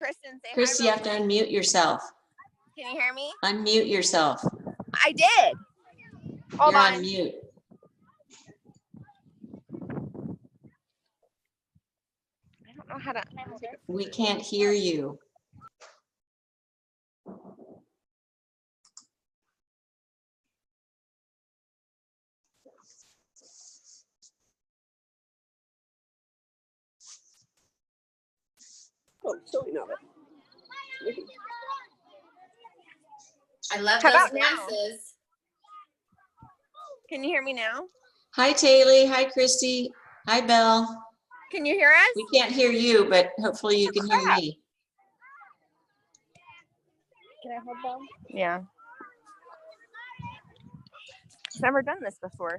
Kristen, say Chris, hi. you have to unmute yourself. Can you hear me? Unmute yourself. I did. Hold You're on. mute. I don't know how to. We can't hear you. Oh, silly of it. I love How those about now? glasses. Can you hear me now? Hi, Taylor. Hi, Christy. Hi, Belle. Can you hear us? We can't hear you, but hopefully you can hear me. Can I hold them? Yeah. I've never done this before.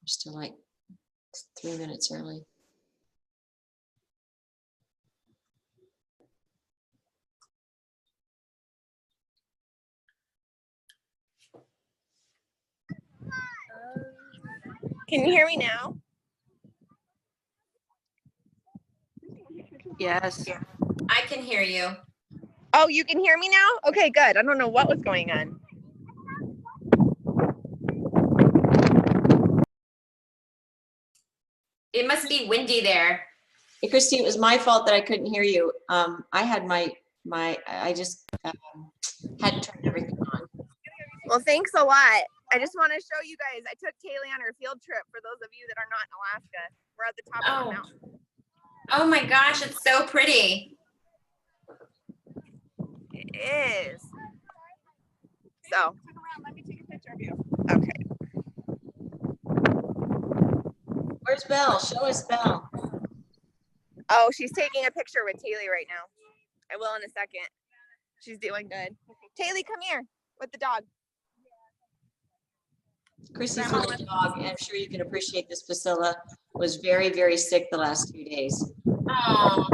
We're still like 3 minutes early. Can you hear me now? Yes. I can hear you. Oh, you can hear me now? Okay, good. I don't know what was going on. It must be windy there. Hey, Christy, it was my fault that I couldn't hear you. I had I just hadn't turned everything on. Well, thanks a lot. I just want to show you guys. I took Taylor on her field trip for those of you that are not in Alaska. We're at the top of the mountain. Oh my gosh, it's so pretty. It is. So. Let me take a picture of you. Okay. Where's Belle? Show us Belle. Oh, she's taking a picture with Taylor right now. I will in a second. She's doing good. Taylor, come here with the dog. Chrissy's little dog, and I'm sure you can appreciate this, Priscilla, was very, very sick the last 2 days. Oh.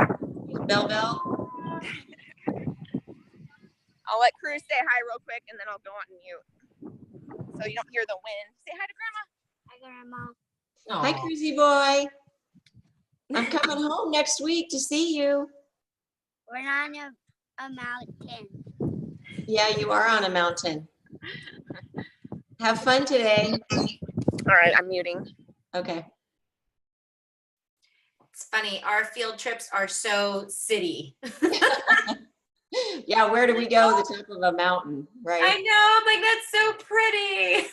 Belle. I'll let Cruz say hi real quick, and then I'll go on mute so you don't hear the wind. Say hi to Grandma. Hi, Grandma. Hi, Cruzy boy. I'm coming home next week to see you. We're on a mountain. Yeah, you are on a mountain. Have fun today. All right, I'm muting. Okay. It's funny. Our field trips are so city. Yeah, where do we go? The top of a mountain, right? I know, like that's so pretty.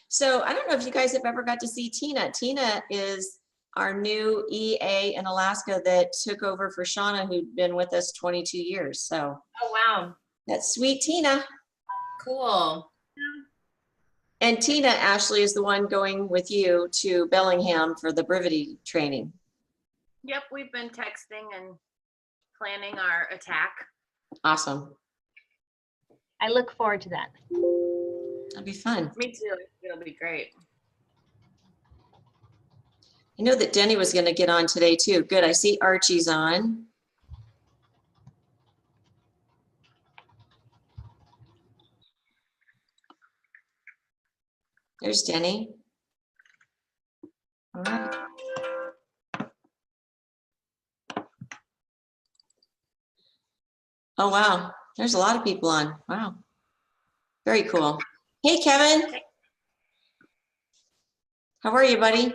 So I don't know if you guys have ever got to see Tina. Tina is our new EA in Alaska that took over for Shauna, who'd been with us 22 years. So Oh, wow. that's sweet Tina. Cool. And Tina, Ashley, is the one going with you to Bellingham for the brevity training. Yep, we've been texting and planning our attack. Awesome. I look forward to that. That'll be fun. Me too. It'll be great. I know that Denny was going to get on today too. Good. I see Archie's on. There's Denny. All right. Oh, wow. There's a lot of people on. Wow. Very cool. Hey, Kevin. How are you, buddy?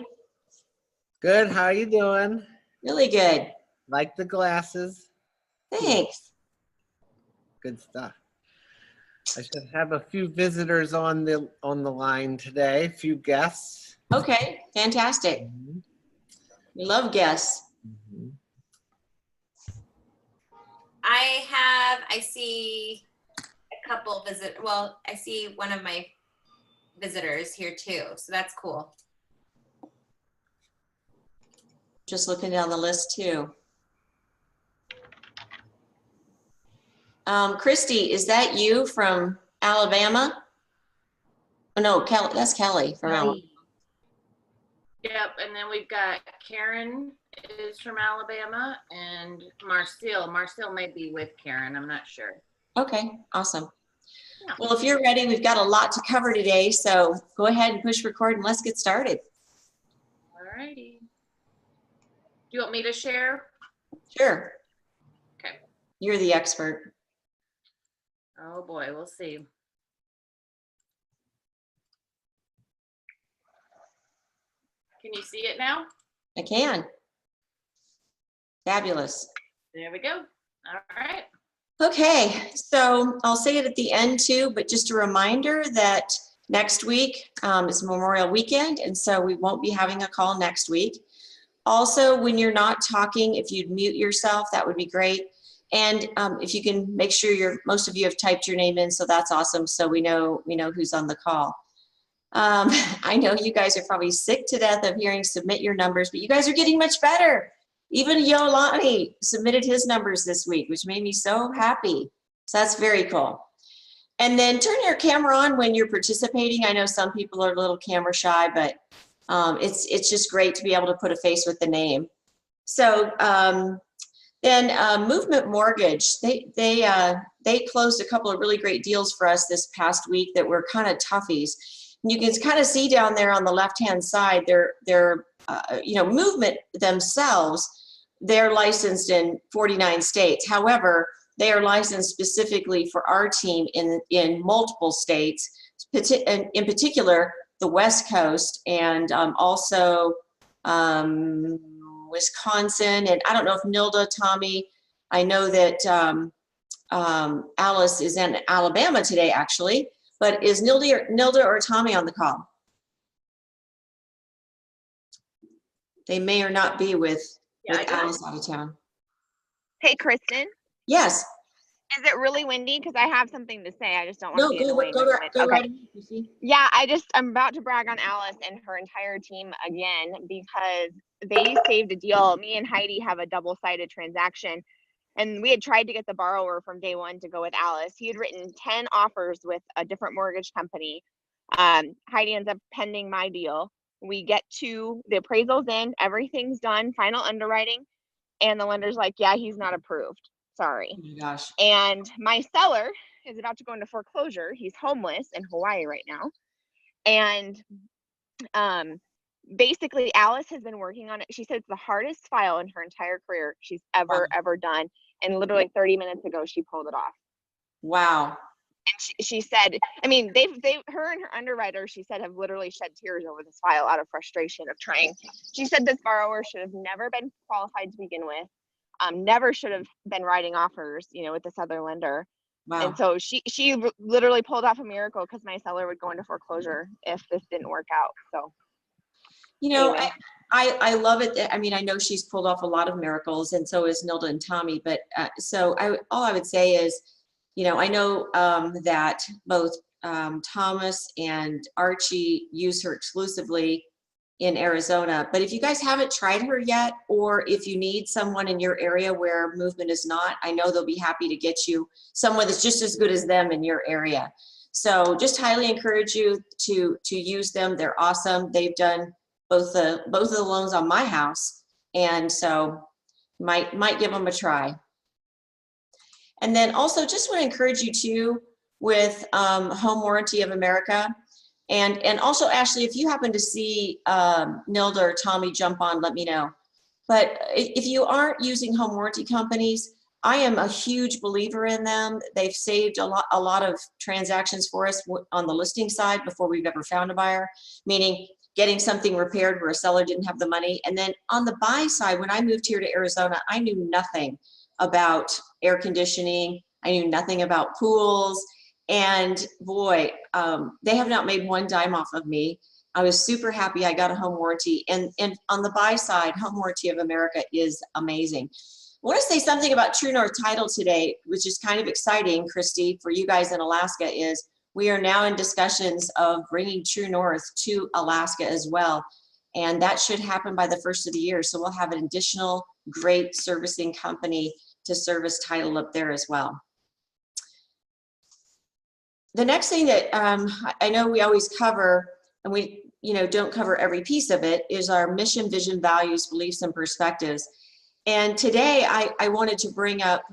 Good. How you doing? Really good. Like the glasses? Thanks. Good stuff. I should have a few visitors on the line today, a few guests. Okay, fantastic. We love guests. I see a couple I see one of my visitors here too. So that's cool. Just looking down the list too. Christy, is that you from Alabama? Oh no, Kelly, that's Kelly from Alabama. Yep, and then we've got Karen is from Alabama and Marcel. Marcel may be with Karen, I'm not sure. Okay, awesome. Well, if you're ready, we've got a lot to cover today, so go ahead and push record and let's get started. All righty. Do you want me to share? Sure. Okay. You're the expert. Oh boy, we'll see. Can you see it now? I can. Fabulous. There we go. All right. Okay, so I'll say it at the end too, but just a reminder that next week is Memorial Weekend, and so we won't be having a call next week. Also, when you're not talking, if you'd mute yourself, that would be great. And if you can make sure most of you have typed your name in, so that's awesome. So we know who's on the call. I know you guys are probably sick to death of hearing submit your numbers, but you guys are getting much better. Even Yolani submitted his numbers this week, which made me so happy. So that's very cool. And then turn your camera on when you're participating. I know some people are a little camera shy, but it's just great to be able to put a face with the name. So then Movement Mortgage, they closed a couple of really great deals for us this past week that were kind of toughies. And you can kind of see down there on the left-hand side, their Movement themselves, they're licensed in 49 states. However, they are licensed specifically for our team in multiple states, in particular the West Coast and also Wisconsin. And I don't know if Nilda, Tommy, I know that Alice is in Alabama today actually, but is Nilda or Tommy on the call? They may or not be with Alice out of town. Hey, Kristen, Yes. is it really windy? Because I have something to say. I just don't want to be annoying. Go right ahead. Yeah, I'm about to brag on Alice and her entire team again because they saved a deal. Me and Heidi have a double-sided transaction, and we had tried to get the borrower from day one to go with Alice. He had written 10 offers with a different mortgage company. Heidi ends up pending my deal. We get to the appraisal's in, everything's done, final underwriting, and the lender's like, yeah, he's not approved. Sorry. Oh my gosh. And my seller is about to go into foreclosure. He's homeless in Hawaii right now. And basically Alice has been working on it. She said it's the hardest file in her entire career she's ever done. And literally 30 minutes ago, she pulled it off. Wow. And she said, I mean, her and her underwriter, she said, have literally shed tears over this file out of frustration of trying. She said this borrower should have never been qualified to begin with. Never should have been writing offers, with this other lender. Wow. And so she literally pulled off a miracle because my seller would go into foreclosure if this didn't work out. So, anyway. I love it. I mean, I know she's pulled off a lot of miracles, and so is Nilda and Tommy. But all I would say is, I know that both Thomas and Archie use her exclusively in Arizona. But if you guys haven't tried her yet, or if you need someone in your area where Movement is not, I know they'll be happy to get you someone that's just as good as them in your area. So just highly encourage you to use them. They're awesome. They've done both of the loans on my house, and so might give them a try. And then also just want to encourage you too with Home Warranty of America. And also, Ashley, if you happen to see Nilda or Tommy jump on, let me know. But if you aren't using home warranty companies, I am a huge believer in them. They've saved a lot of transactions for us on the listing side before we've ever found a buyer, meaning getting something repaired where a seller didn't have the money. And then on the buy side, when I moved here to Arizona, I knew nothing about air conditioning. I knew nothing about pools. And boy, they have not made one dime off of me. I was super happy I got a home warranty. And on the buy side, Home Warranty of America is amazing. I want to say something about True North Title today, which is kind of exciting, Christy, for you guys in Alaska, is we are now in discussions of bringing True North to Alaska as well. And that should happen by the first of the year. So we'll have an additional great servicing company to service title up there as well. The next thing that I know we always cover, and we don't cover every piece of it, is our mission, vision, values, beliefs, and perspectives. And today I wanted to bring up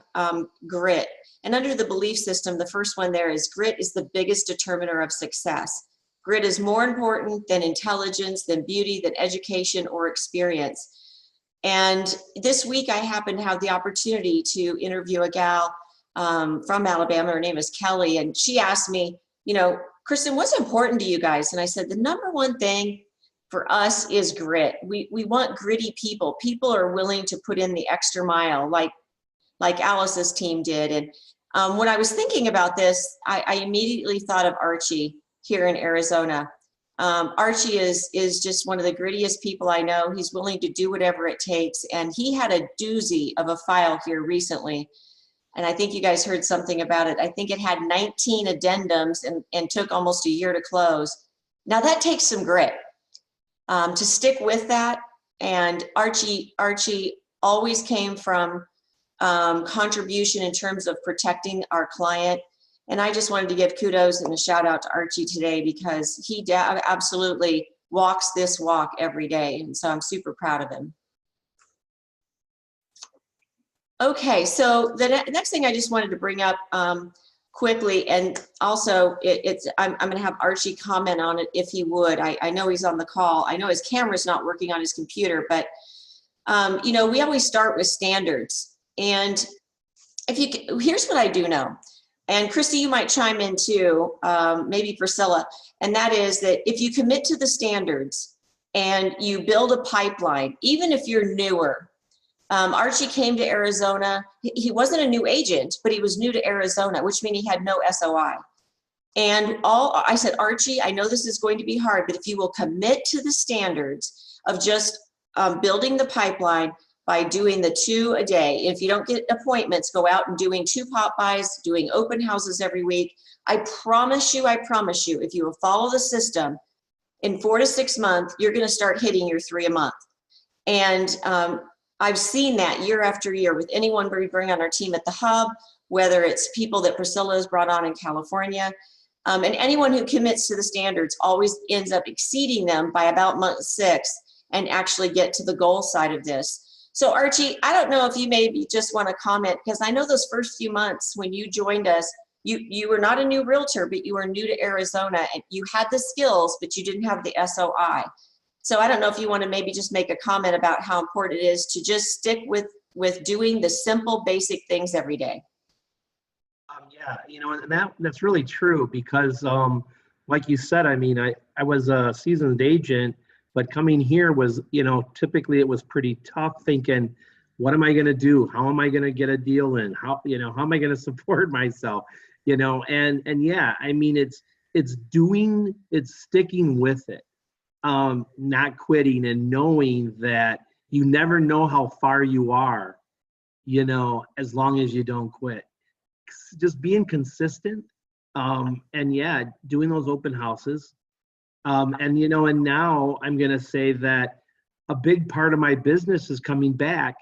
grit. And under the belief system, the first one there is grit is the biggest determiner of success. Grit is more important than intelligence, than beauty, than education or experience. And this week I happened to have the opportunity to interview a gal from Alabama. Her name is Kelly. And she asked me, you know, Kristen, what's important to you guys? And I said, the number one thing for us is grit. We want gritty people. People are willing to put in the extra mile like Alice's team did. And when I was thinking about this, I immediately thought of Archie here in Arizona. Archie is just one of the grittiest people I know. He's willing to do whatever it takes. And he had a doozy of a file here recently. And I think you guys heard something about it. I think it had 19 addendums and took almost a year to close. Now that takes some grit to stick with that. And Archie always came from contribution in terms of protecting our client. And I just wanted to give kudos and a shout out to Archie today because he absolutely walks this walk every day. And so I'm super proud of him. Okay, so the next thing I just wanted to bring up quickly, and also I'm going to have Archie comment on it if he would. I know he's on the call. I know his camera's not working on his computer, but you know, we always start with standards. And here's what I do know. And Christy, you might chime in too, maybe Priscilla, and that is that if you commit to the standards and you build a pipeline, even if you're newer, Archie came to Arizona. He wasn't a new agent, but he was new to Arizona, which means he had no SOI. And I said, Archie, I know this is going to be hard, but if you will commit to the standards of just building the pipeline by doing the 2 a day, if you don't get appointments, go out and doing 2 pop-bys, doing open houses every week. I promise you, if you will follow the system, in 4 to 6 months, you're going to start hitting your 3 a month. And I've seen that year after year with anyone we bring on our team at the hub, whether it's people that Priscilla has brought on in California, and anyone who commits to the standards always ends up exceeding them by about month 6 and actually get to the goal side of this. So Archie, I don't know if you maybe just want to comment, because I know those first few months when you joined us, you were not a new realtor, but you were new to Arizona and you had the skills, but you didn't have the SOI. So I don't know if you want to maybe just make a comment about how important it is to just stick with doing the simple, basic things every day. Yeah, you know, and that's really true because, like you said, I mean, I was a seasoned agent, but coming here was, you know, typically it was pretty tough thinking, what am I going to do? How am I going to get a deal in? How am I going to support myself? You know, and yeah, I mean, it's sticking with it. Not quitting and knowing that you never know how far you are, you know, as long as you don't quit. Just being consistent, and yeah, doing those open houses. And, you know, and now I'm going to say that a big part of my business is coming back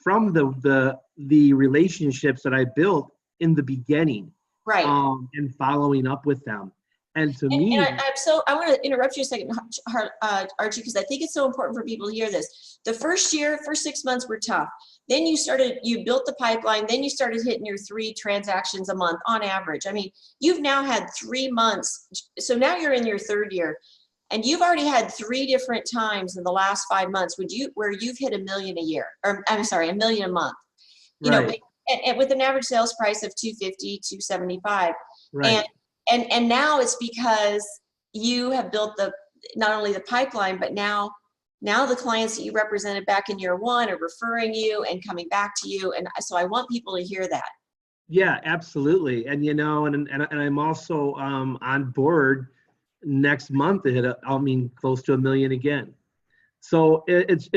from the relationships that I built in the beginning. Right. And following up with them. And to me, I want to interrupt you a second, Archie, because I think it's so important for people to hear this. The first 6 months were tough. Then you built the pipeline. Then you started hitting your 3 transactions a month on average. I mean, you've now had 3 months. So now you're in your 3rd year and you've already had 3 different times in the last 5 months where you've hit $1 million a year, or I'm sorry, $1 million a month, you know, and with an average sales price of $250, $275. right. And now it's because you have built not only the pipeline, but now the clients that you represented back in year 1 are referring you and coming back to you. And so I want people to hear that. Yeah, absolutely. And, you know, and I'm also on board next month to hit close to $1 million again. So it's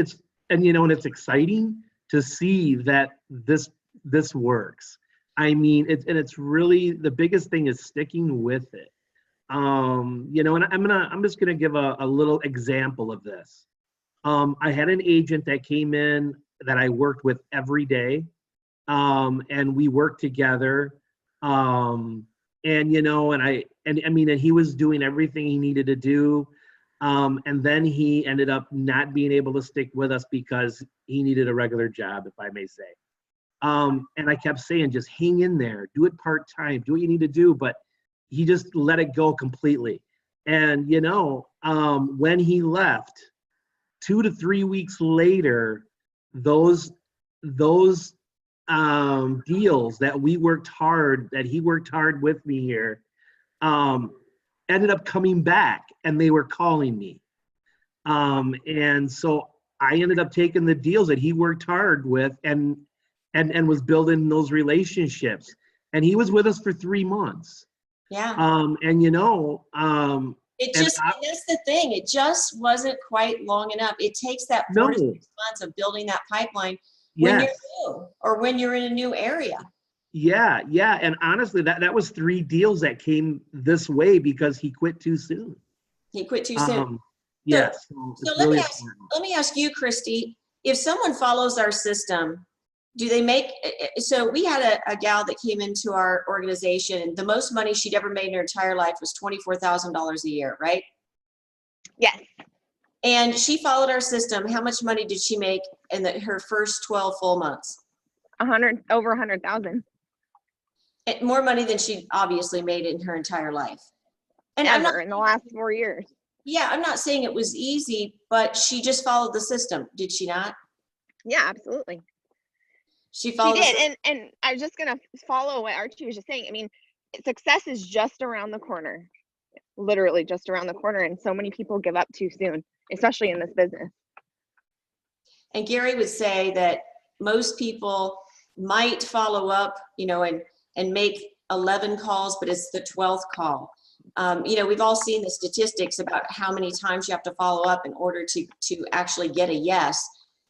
and, you know, and it's exciting to see that this works. I mean, it's really, the biggest thing is sticking with it. You know, and I'm just gonna give a little example of this. I had an agent that came in that I worked with every day, and we worked together. And, you know, and he was doing everything he needed to do. And then he ended up not being able to stick with us because he needed a regular job, if I may say. And I kept saying, just hang in there, do it part-time, do what you need to do. But he just let it go completely. And, you know, when he left, 2 to 3 weeks later, those deals that we worked hard, that he worked hard with me here, ended up coming back, and they were calling me. And so I ended up taking the deals that he worked hard with and was building those relationships. And he was with us for 3 months. Yeah. And you know, That's the thing. It just wasn't quite long enough. It takes that 4 to 6 months of building that pipeline when you're new or when you're in a new area. Yeah. And honestly, that was 3 deals that came this way because he quit too soon. He quit too soon. Yes. So let me ask you, Christy, if someone follows our system, do they make, so we had a gal that came into our organization, and the most money she'd ever made in her entire life was $24,000 a year, right? Yes. And she followed our system. How much money did she make in her first 12 full months? Over 100,000. More money than she obviously made in her entire life. And Ever in the last 4 years. Yeah, I'm not saying it was easy, but she just followed the system, did she not? Yeah, absolutely. She did, and I was just gonna follow what Archie was just saying. I mean, success is just around the corner, literally just around the corner, and so many people give up too soon, especially in this business. And Gary would say that most people might follow up, you know, and make 11 calls, but it's the 12th call. You know, we've all seen the statistics about how many times you have to follow up in order to actually get a yes.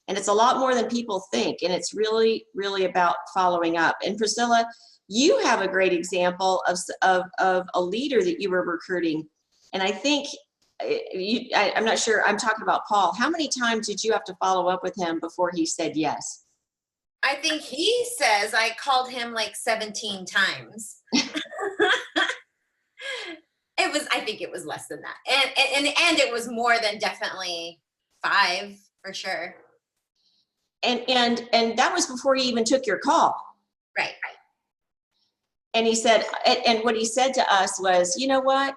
And it's a lot more than people think. And it's really, really about following up. And Priscilla, you have a great example of a leader that you were recruiting. And I think, I'm not sure, I'm talking about Paul. How many times did you have to follow up with him before he said yes? I think he says I called him like 17 times. I think it was less than that. And it was more than definitely 5 for sure. And that was before he even took your call. Right. And he said, and what he said to us was, you know what?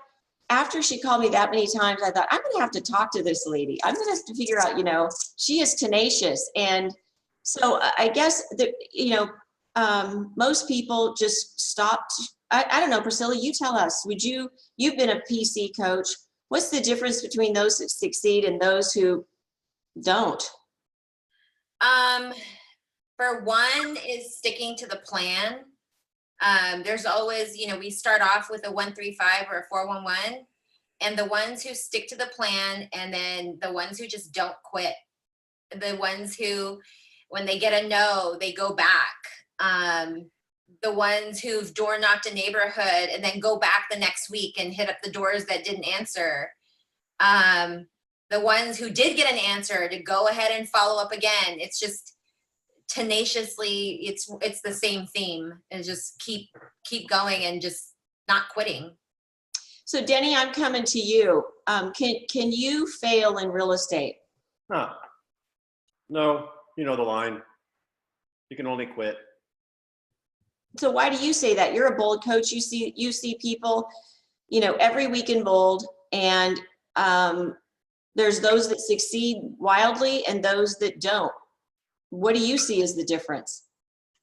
After she called me that many times, I thought, I'm going to have to talk to this lady. I'm going to have to figure out, you know, she is tenacious. And so I guess that, you know, most people just stopped. I don't know, Priscilla, you tell us, you've been a PC coach. What's the difference between those that succeed and those who don't? For one is sticking to the plan. There's always, you know, we start off with a 135 or a 411, and the ones who stick to the plan, and then the ones who just don't quit, the ones who, when they get a no, they go back. The ones who've door knocked a neighborhood and then go back the next week and hit up the doors that didn't answer. The ones who did get an answer to go ahead and follow up again. It's just tenaciously, it's the same theme, and just keep going and just not quitting. So Denny, I'm coming to you. Can you fail in real estate? No, you know the line. You can only quit. So why do you say that? You're a bold coach. You see people, you know, every week in bold, and there's those that succeed wildly and those that don't. What do you see as the difference?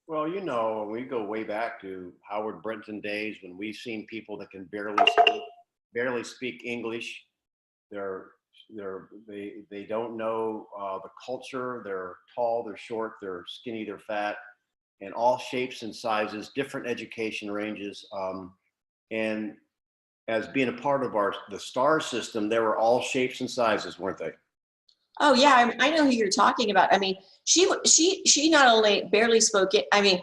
Well, you know, we go way back to Howard Brenton days when we've seen people that can barely speak English. They don't know the culture. They're tall, they're short, they're skinny, they're fat, and all shapes and sizes, different education ranges. And as being a part of the STAR system, they were all shapes and sizes, weren't they? Oh yeah, I know who you're talking about. I mean, she not only barely spoke it, I mean,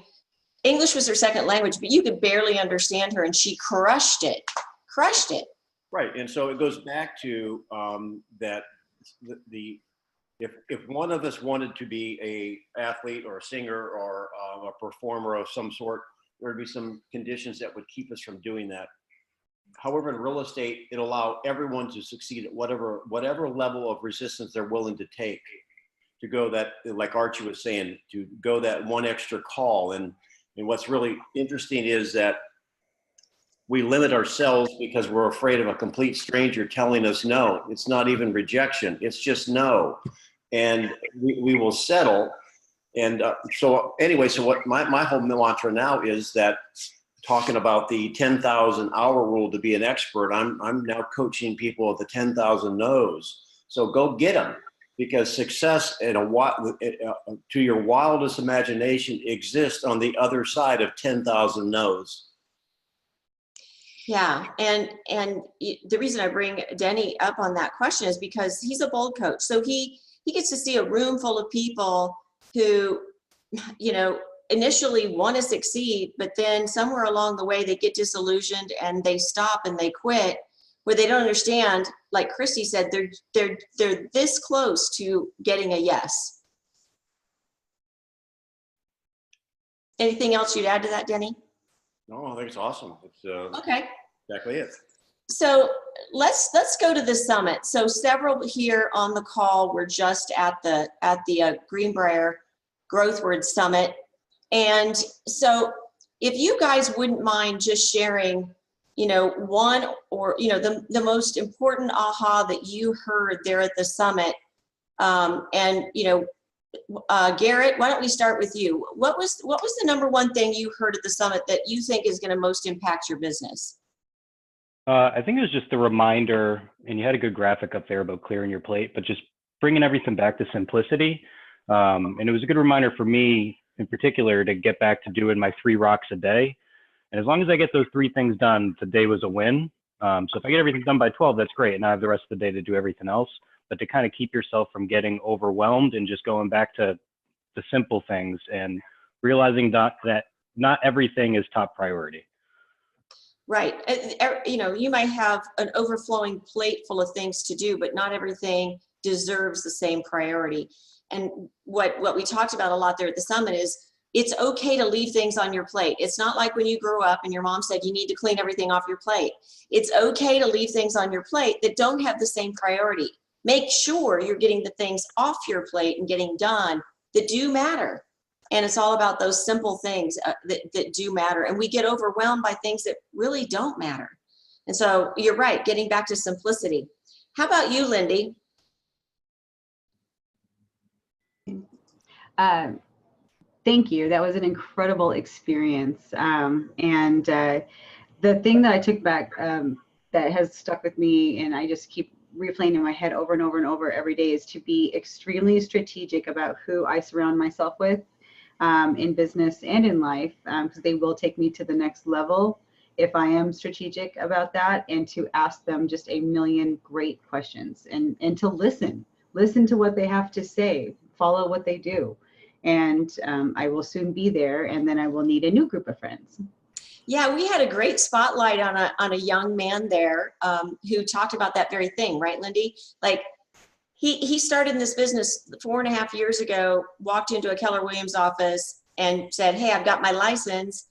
English was her second language, but you could barely understand her, and she crushed it. Right, and so it goes back to that if one of us wanted to be a athlete or a singer or a performer of some sort, there would be some conditions that would keep us from doing that. However, in real estate, it allows everyone to succeed at whatever level of resistance they're willing to take to go that, like Archie was saying, to go that one extra call. And what's really interesting is that we limit ourselves because we're afraid of a complete stranger telling us no. It's not even rejection, it's just no. And we will settle. And so anyway, so what my whole mantra now is that, talking about the 10,000 hour rule to be an expert, I'm now coaching people at the 10,000 no's. So go get them, because success to your wildest imagination exists on the other side of 10,000 no's. Yeah, and the reason I bring Denny up on that question is because he's a bold coach. So he gets to see a room full of people who, initially want to succeed, but then somewhere along the way they get disillusioned and they stop and they quit, where they don't understand, like Christy said, they're this close to getting a yes. Anything else you'd add to that, Denny? No, I think it's awesome. It's Okay. exactly it. So let's go to the summit. So several here on the call were just at the Greenbrier Summit. And so if you guys wouldn't mind just sharing, one or, the most important aha that you heard there at the summit. Garrett, why don't we start with you? What was the number one thing you heard at the summit that you think is going to most impact your business? I think it was just the reminder, and you had a good graphic up there about clearing your plate, but just bringing everything back to simplicity. And it was a good reminder for me in particular to get back to doing my 3 rocks a day. And as long as I get those 3 things done, the day was a win. So if I get everything done by 12, that's great. And I have the rest of the day to do everything else. But to kind of keep yourself from getting overwhelmed and just going back to the simple things and realizing that not everything is top priority. Right. You might have an overflowing plate full of things to do, but not everything deserves the same priority. And what we talked about a lot there at the summit is it's okay to leave things on your plate. It's not like when you grew up and your mom said you need to clean everything off your plate. It's okay to leave things on your plate that don't have the same priority. Make sure you're getting the things off your plate and getting done that do matter. And it's all about those simple things that do matter. And we get overwhelmed by things that really don't matter. And so you're right, getting back to simplicity. How about you, Lindy? Thank you. That was an incredible experience. The thing that I took back that has stuck with me, and I just keep replaying in my head over and over and over every day, is to be extremely strategic about who I surround myself with in business and in life, because they will take me to the next level if I am strategic about that, and to ask them just a million great questions and to listen to what they have to say, follow what they do. And I will soon be there, and then I will need a new group of friends. Yeah, we had a great spotlight on a young man there who talked about that very thing, right, Lindy? Like he started in this business 4.5 years ago, walked into a Keller Williams office and said, "Hey, I've got my license."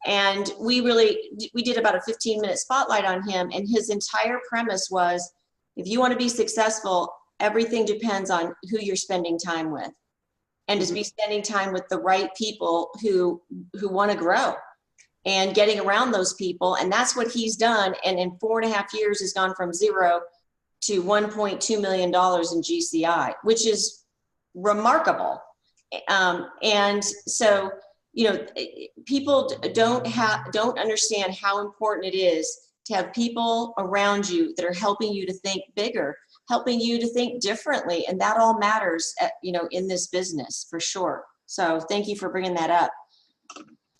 And we did about a 15-minute spotlight on him. And his entire premise was, if you want to be successful, everything depends on who you're spending time with. And to be spending time with the right people who want to grow and getting around those people. And that's what he's done. And in 4.5 years has gone from 0 to $1.2 million in GCI, which is remarkable. And so, people don't understand how important it is to have people around you that are helping you to think bigger, helping you to think differently. And that all matters, in this business for sure. So thank you for bringing that up.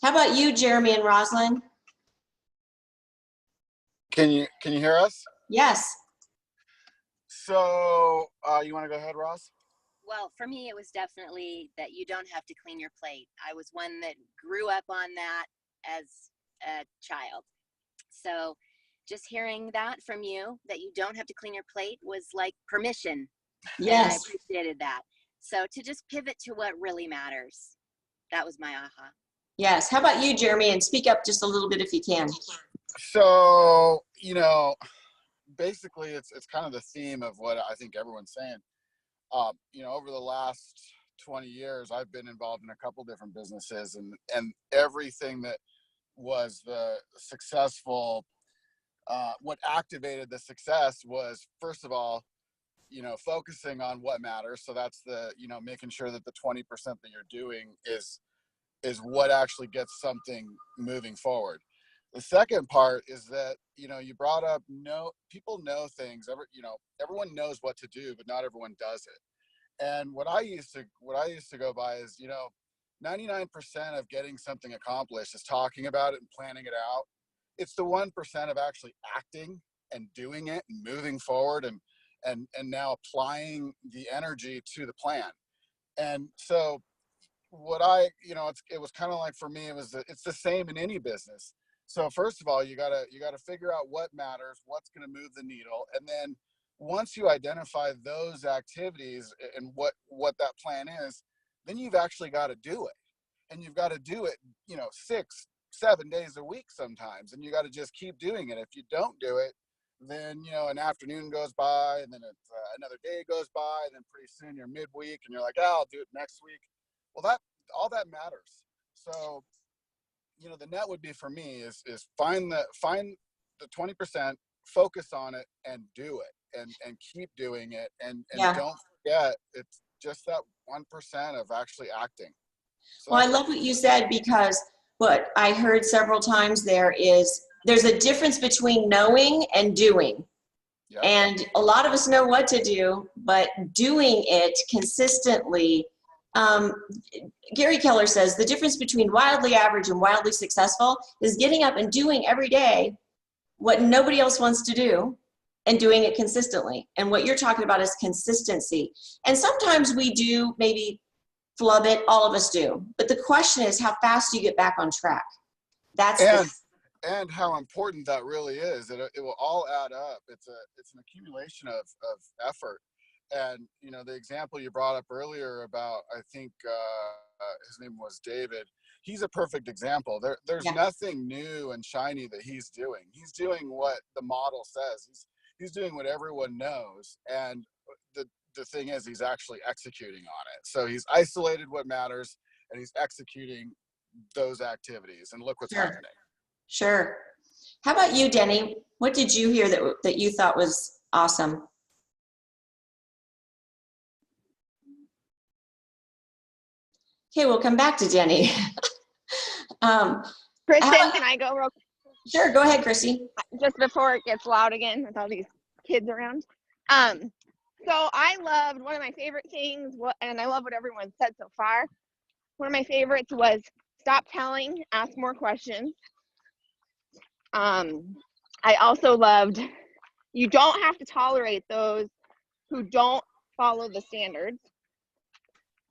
How about you, Jeremy and Rosalind? Can you hear us? Yes. So you want to go ahead, Ross? Well, for me, it was definitely that you don't have to clean your plate. I was one that grew up on that as a child. So just hearing that from you, that you don't have to clean your plate, was like permission. Yes. And I appreciated that. So to just pivot to what really matters, that was my aha. Yes. How about you, Jeremy? And speak up just a little bit if you can. So, basically it's kind of the theme of what I think everyone's saying. You know, over the last 20 years, I've been involved in a couple different businesses, and everything that was the successful, what activated the success was, first of all, you know, focusing on what matters. So that's the, you know, making sure that the 20% that you're doing is what actually gets something moving forward. The second part is that, you know, you brought up, people know things, you know, everyone knows what to do, but not everyone does it. And what I used to go by is, you know, 99% of getting something accomplished is talking about it and planning it out. It's the 1% of actually acting and doing it and moving forward and now applying the energy to the plan. And so what you know, it was kind of like, for me, it's the same in any business. So first of all, you gotta figure out what matters, what's going to move the needle, and then once you identify those activities and what that plan is, then you've actually got to do it, and you've got to do it, you know, 6-7 days a week sometimes, and you got to just keep doing it. If you don't do it, then, you know, an afternoon goes by, and then another day goes by, and then pretty soon you're midweek, and you're like, oh, I'll do it next week. Well, all that matters. So, you know, the net would be for me is find the 20%, focus on it, and do it, and keep doing it, and don't forget, it's just that 1% of actually acting. So well, I love what you said, because what I heard several times there is there's a difference between knowing and doing. Yep. And a lot of us know what to do, but doing it consistently. Gary Keller says the difference between wildly average and wildly successful is getting up and doing every day what nobody else wants to do and doing it consistently. And what you're talking about is consistency. And sometimes we do maybe flub it, all of us do. But the question is, how fast do you get back on track? And how important that really is. It will all add up. It's an accumulation of effort. And, you know, the example you brought up earlier about, I think his name was David, he's a perfect example. There's nothing new and shiny that he's doing. He's doing what the model says. He's doing what everyone knows. And the thing is, he's actually executing on it. So he's isolated what matters, and he's executing those activities. And look what's happening. Sure. How about you, Denny? What did you hear that you thought was awesome? Okay, we'll come back to Denny. Kristen, can I go real quick? Sure, go ahead, Chrissy. Just before it gets loud again with all these kids around. So I loved, one of my favorite things, and I love what everyone said so far. One of my favorites was stop telling, ask more questions. I also loved, you don't have to tolerate those who don't follow the standards.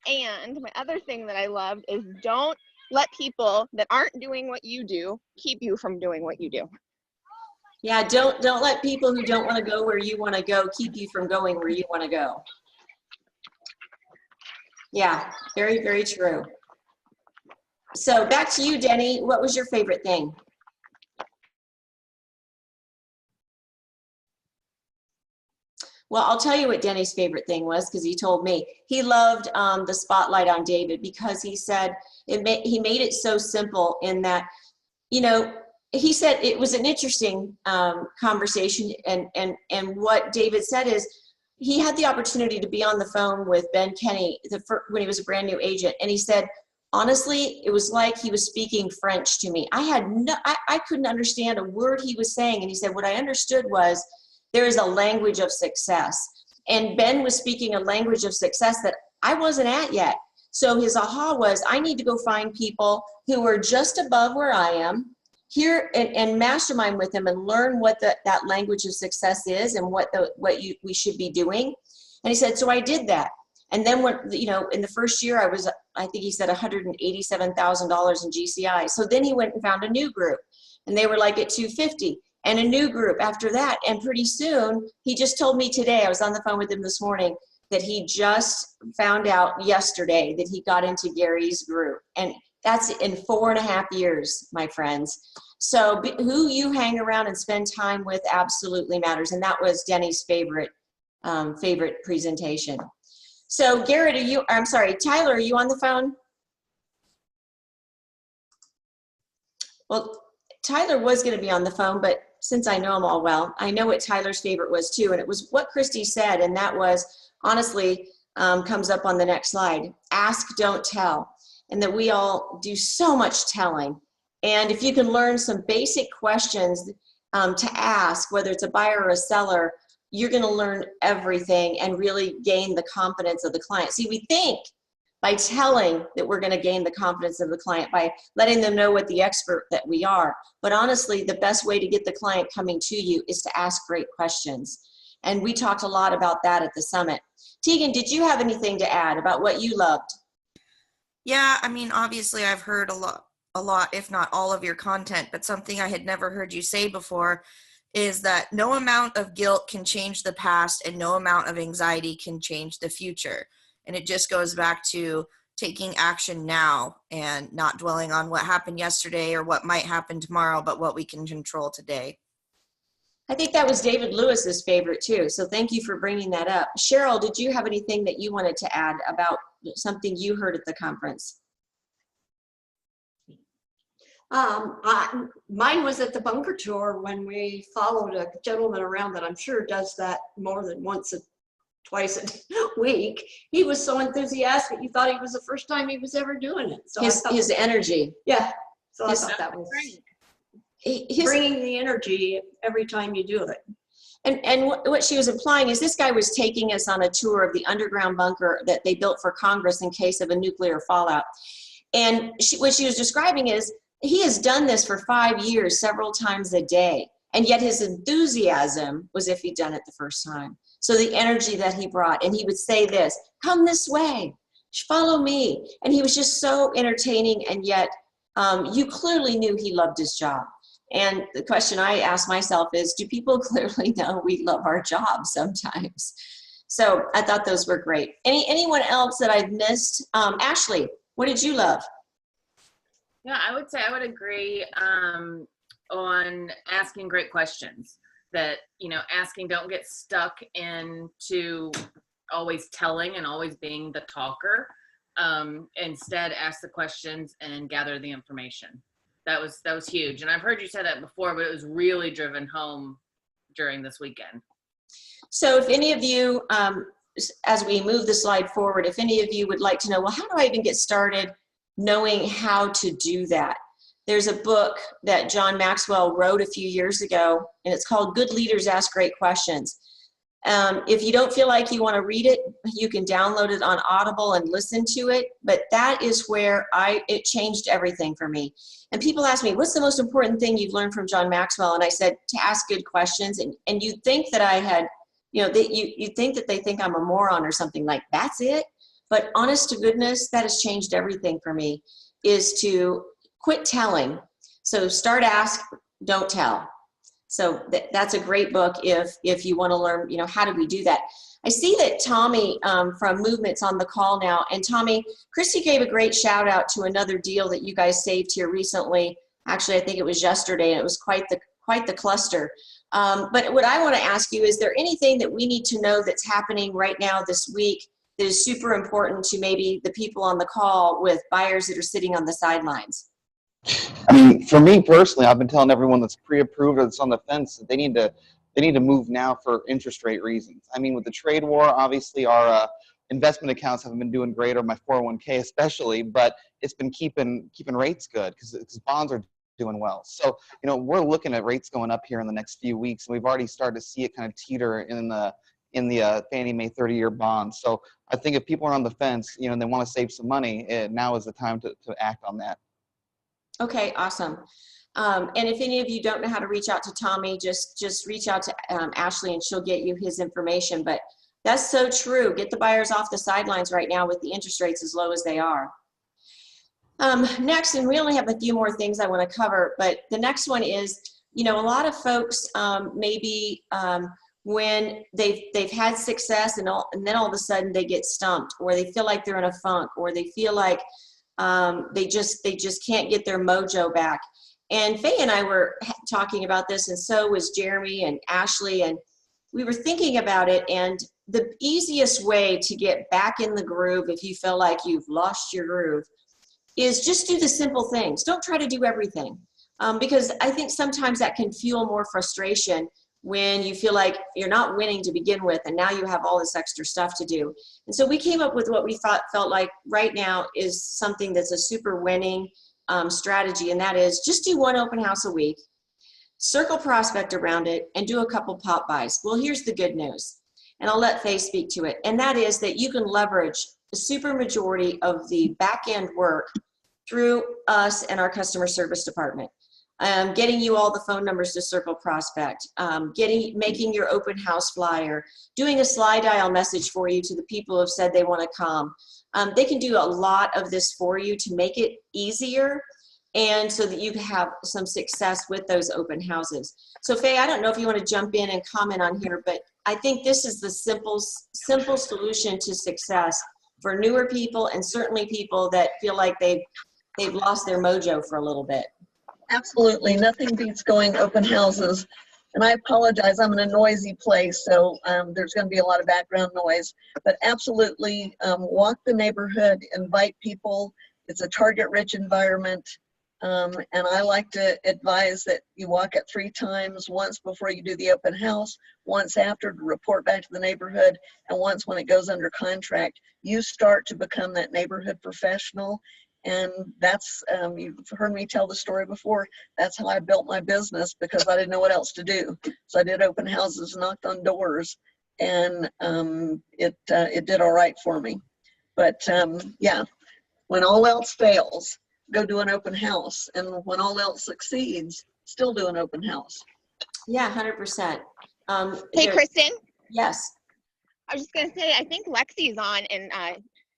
And my other thing that I loved is don't let people that aren't doing what you do keep you from doing what you do. Yeah, don't let people who don't want to go where you want to go keep you from going where you want to go. Yeah, very, very true. So back to you, Denny. What was your favorite thing? Well, I'll tell you what Denny's favorite thing was, because he told me. He loved the spotlight on David, because he said he made it so simple in that, you know, he said it was an interesting conversation, and what David said is he had the opportunity to be on the phone with Ben Kenny when he was a brand new agent, and he said, honestly, it was like he was speaking French to me. I couldn't understand a word he was saying, and he said what I understood was there is a language of success, and Ben was speaking a language of success that I wasn't at yet. So his aha was, I need to go find people who are just above where I am, here and mastermind with them and learn what that language of success is and what we should be doing. And he said, so I did that. And then in the first year I think he said $187,000 in GCI. So then he went and found a new group, and they were like at 250, and a new group after that. And pretty soon, he just told me today, I was on the phone with him this morning, that he just found out yesterday that he got into Gary's group. And that's in 4.5 years, my friends. So who you hang around and spend time with absolutely matters. And that was Denny's favorite presentation. So Garrett, I'm sorry, Tyler, are you on the phone? Well, Tyler was going to be on the phone, but since I know him all well, I know what Tyler's favorite was too. And it was what Christy said. And that was, honestly, comes up on the next slide. Ask, don't tell. And that we all do so much telling. And if you can learn some basic questions to ask, whether it's a buyer or a seller, you're going to learn everything and really gain the confidence of the client. See, we think by telling that we're going to gain the confidence of the client, by letting them know what the expert that we are. But honestly, the best way to get the client coming to you is to ask great questions. And we talked a lot about that at the summit. Tegan, did you have anything to add about what you loved? Yeah, I mean, obviously I've heard a lot, if not all of your content, but something I had never heard you say before is that no amount of guilt can change the past and no amount of anxiety can change the future. And it just goes back to taking action now and not dwelling on what happened yesterday or what might happen tomorrow, but what we can control today. I think that was David Lewis's favorite too. So thank you for bringing that up. Cheryl, did you have anything that you wanted to add about something you heard at the conference? Mine was at the bunker tour when we followed a gentleman around that I'm sure does that more than twice a week. He was so enthusiastic, you thought he was the first time he was ever doing it. So His energy. Yeah. So I thought that was bringing the energy every time you do it. And what she was implying is this guy was taking us on a tour of the underground bunker that they built for Congress in case of a nuclear fallout. And what she was describing is he has done this for 5 years, several times a day. And yet his enthusiasm was if he'd done it the first time. So the energy that he brought, and he would say this, come this way, follow me. And he was just so entertaining, and yet you clearly knew he loved his job. And the question I ask myself is, do people clearly know we love our job sometimes? So I thought those were great. Anyone else that I've missed? Ashley, what did you love? Yeah, I would say I would agree on asking great questions. That, you know, asking, don't get stuck into always telling and always being the talker. Instead, ask the questions and gather the information. That was huge. And I've heard you say that before, but it was really driven home during this weekend. So if any of you, as we move the slide forward, if any of you would like to know, well, how do I even get started knowing how to do that? There's a book that John Maxwell wrote a few years ago, and it's called Good Leaders Ask Great Questions. If you don't feel like you want to read it, you can download it on Audible and listen to it. But that is where it changed everything for me. And people ask me, what's the most important thing you've learned from John Maxwell? And I said, to ask good questions. And you'd think that I had, you know, you think that they think I'm a moron or something, like that's it. But honest to goodness, that has changed everything for me, is to quit telling. So start ask, don't tell. So that's a great book if you want to learn, you know, how do we do that? I see that Tommy from Movement's on the call now. And Tommy, Christy gave a great shout out to another deal that you guys saved here recently. Actually, I think it was yesterday, and it was quite the cluster. But what I want to ask you, is there anything that we need to know that's happening right now this week that is super important to maybe the people on the call with buyers that are sitting on the sidelines? I mean, for me personally, I've been telling everyone that's pre-approved or that's on the fence that they need to move now for interest rate reasons. I mean, with the trade war, obviously our investment accounts haven't been doing great, or my 401k especially, but it's been keeping rates good because bonds are doing well. So, you know, we're looking at rates going up here in the next few weeks, and we've already started to see it kind of teeter in the Fannie Mae 30-year bonds. So I think if people are on the fence, you know, and they want to save some money, now is the time to act on that. Okay, awesome. And if any of you don't know how to reach out to Tommy, just reach out to Ashley and she'll get you his information. But that's so true. Get the buyers off the sidelines right now with the interest rates as low as they are. Next, and we only have a few more things I want to cover, but the next one is, you know, a lot of folks maybe when they've had success and then all of a sudden they get stumped, or they feel like they're in a funk, or they feel like they just can't get their mojo back. And Faye and I were talking about this, and so was Jeremy and Ashley, and we were thinking about it, and the easiest way to get back in the groove if you feel like you've lost your groove is just do the simple things. Don't try to do everything, because I think sometimes that can fuel more frustration when you feel like you're not winning to begin with, and now you have all this extra stuff to do. And so we came up with what we felt like right now is something that's a super winning strategy, and that is just do one open house a week, circle prospect around it, and do a couple pop buys. Well, here's the good news, and I'll let Faye speak to it, and that is that you can leverage the super majority of the back end work through us and our customer service department. Getting you all the phone numbers to circle prospect, making your open house flyer, doing a slide dial message for you to the people who have said they want to come. They can do a lot of this for you to make it easier, and so that you can have some success with those open houses. So Faye, I don't know if you want to jump in and comment on here, but I think this is the simple solution to success for newer people, and certainly people that feel like they've lost their mojo for a little bit. Absolutely. Nothing beats going open houses. And I apologize, I'm in a noisy place, so there's going to be a lot of background noise. But absolutely, walk the neighborhood, invite people. It's a target-rich environment. And I like to advise that you walk it 3 times, once before you do the open house, once after to report back to the neighborhood, and once when it goes under contract. You start to become that neighborhood professional. And that's, you've heard me tell the story before, that's how I built my business, because I didn't know what else to do. So I did open houses, knocked on doors, and it did all right for me. But yeah, when all else fails, go do an open house. And when all else succeeds, still do an open house. Yeah, 100%. Hey, Kristen. Yes. I was just going to say, I think Lexi's on, and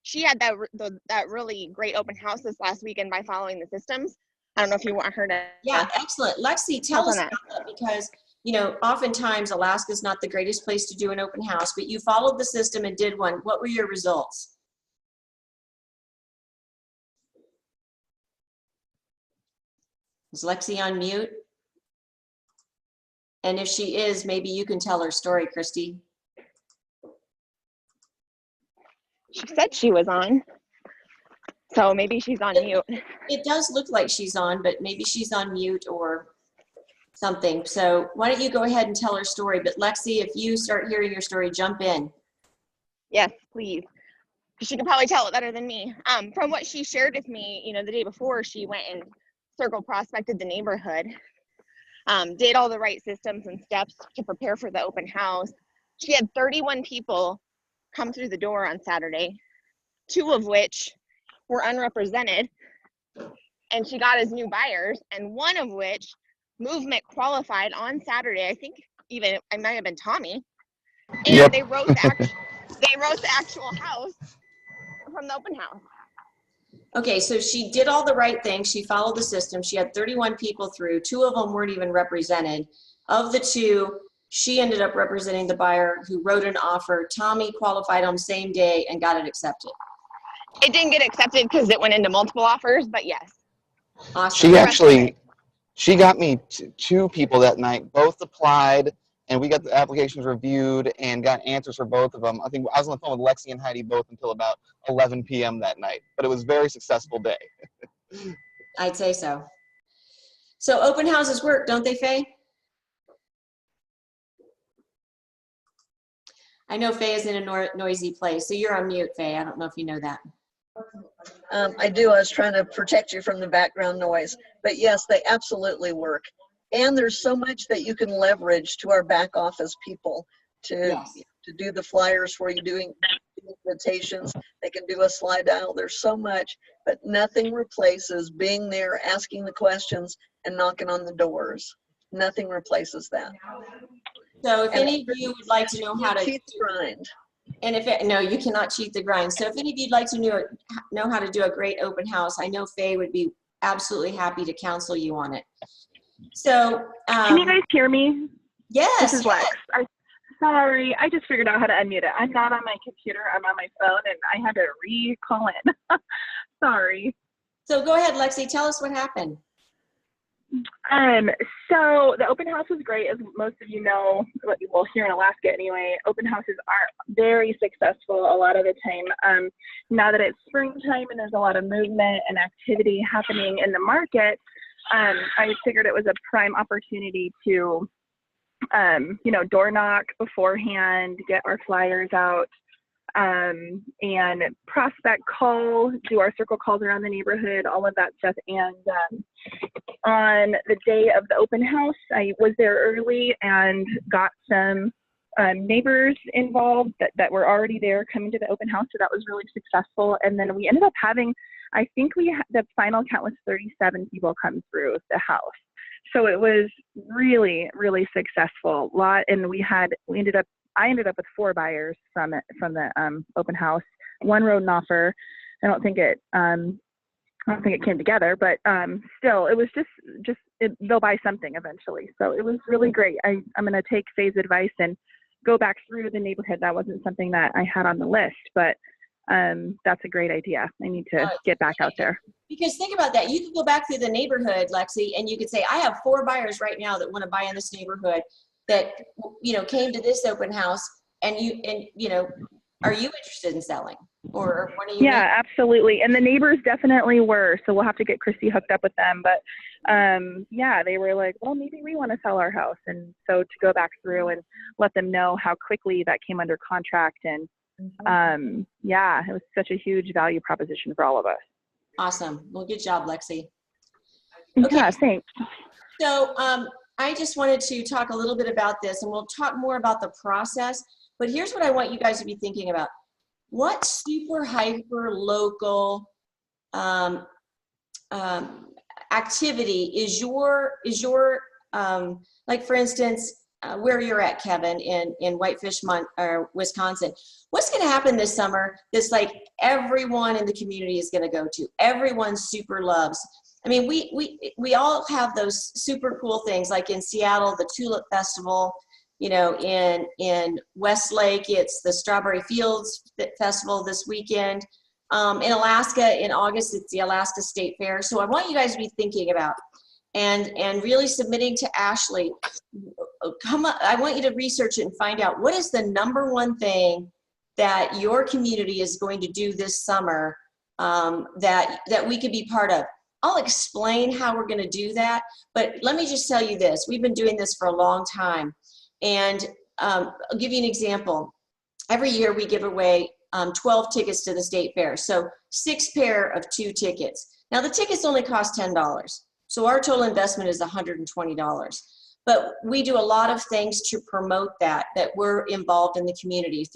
she had that really great open house this last weekend by following the systems. I don't know if you want her to. Yeah, excellent. Lexi, tell us about that, because, you know, oftentimes Alaska's not the greatest place to do an open house, but you followed the system and did one. What were your results? Is Lexi on mute? And if she is, maybe you can tell her story, Christy. She said she was on, so maybe she's on mute. It does look like she's on, but maybe she's on mute or something. So why don't you go ahead and tell her story? But Lexi, if you start hearing your story, jump in. Yes, please. She can probably tell it better than me. From what she shared with me, you know, the day before, she went and circle prospected the neighborhood, did all the right systems and steps to prepare for the open house. She had 31 people come through the door on Saturday, 2 of which were unrepresented, and she got as new buyers, and 1 of which movement qualified on Saturday. I think even it might have been Tommy, and yep. they wrote the actual house from the open house. Okay, so she did all the right things. She followed the system. She had 31 people through. 2 of them weren't even represented. Of the 2, she ended up representing the buyer who wrote an offer. Tommy qualified on the same day and got it accepted. It didn't get accepted because it went into multiple offers, but yes. Awesome. She got me 2 people that night. Both applied, and we got the applications reviewed and got answers for both of them. I think I was on the phone with Lexi and Heidi both until about 11 p.m. that night, but it was a very successful day. I'd say so. So open houses work, don't they, Faye? I know Faye is in a noisy place, so you're on mute, Faye. I don't know if you know that. I do. I was trying to protect you from the background noise. But yes, they absolutely work. And there's so much that you can leverage to our back office people to do the flyers for you, doing invitations. They can do a slide dial. There's so much, but nothing replaces being there, asking the questions, and knocking on the doors. Nothing replaces that. So if any of you would like to know how to cheat the grind. And no, you cannot cheat the grind. So if any of you'd like to know how to do a great open house, I know Faye would be absolutely happy to counsel you on it. So can you guys hear me? Yes. This is Lex. Sorry, I just figured out how to unmute it. I'm not on my computer. I'm on my phone, and I had to re-call in. Sorry. So go ahead, Lexi. Tell us what happened. So the open house was great, as most of you know. Well, here in Alaska anyway, open houses are very successful a lot of the time. Now that it's springtime and there's a lot of movement and activity happening in the market, I figured it was a prime opportunity to, door knock beforehand, get our flyers out, and prospect call, do our circle calls around the neighborhood, all of that stuff. And on the day of the open house, I was there early and got some neighbors involved that were already there coming to the open house. So that was really successful. And then we ended up having, I think the final count was 37 people come through the house. So it was really, really successful. And I ended up with 4 buyers from the open house. 1 wrote an offer. I don't think it came together, but still, it was they'll buy something eventually. So it was really great. I'm going to take Faye's advice and go back through the neighborhood. That wasn't something that I had on the list, but that's a great idea. I need to get back out there. Because think about that. You could go back through the neighborhood, Lexi, and you could say, I have 4 buyers right now that want to buy in this neighborhood that, came to this open house, and are you interested in selling? Or what are you? Yeah, absolutely. And the neighbors definitely were. So we'll have to get Christy hooked up with them. But they were like, well, maybe we want to sell our house. And so to go back through and let them know how quickly that came under contract. And it was such a huge value proposition for all of us. Awesome. Well, good job, Lexi. Okay. Yeah, thanks. So I just wanted to talk a little bit about this, and we'll talk more about the process. But here's what I want you guys to be thinking about. What super hyper local activity is your like, for instance, where you're at, Kevin, in Whitefish, Wisconsin. What's going to happen this summer? This, like, everyone in the community is going to go to. Everyone super loves. I mean, we all have those super cool things, like in Seattle, the Tulip Festival. In Westlake, it's the Strawberry Fields Festival this weekend. In Alaska, in August, it's the Alaska State Fair. So I want you guys to be thinking about and really submitting to Ashley. I want you to research it and find out what is the #1 thing that your community is going to do this summer that we could be part of. I'll explain how we're going to do that, but let me just tell you this. We've been doing this for a long time. And I'll give you an example. Every year we give away 12 tickets to the state fair. So 6 pair of 2 tickets. Now the tickets only cost $10. So our total investment is $120. But we do a lot of things to promote that we're involved in the community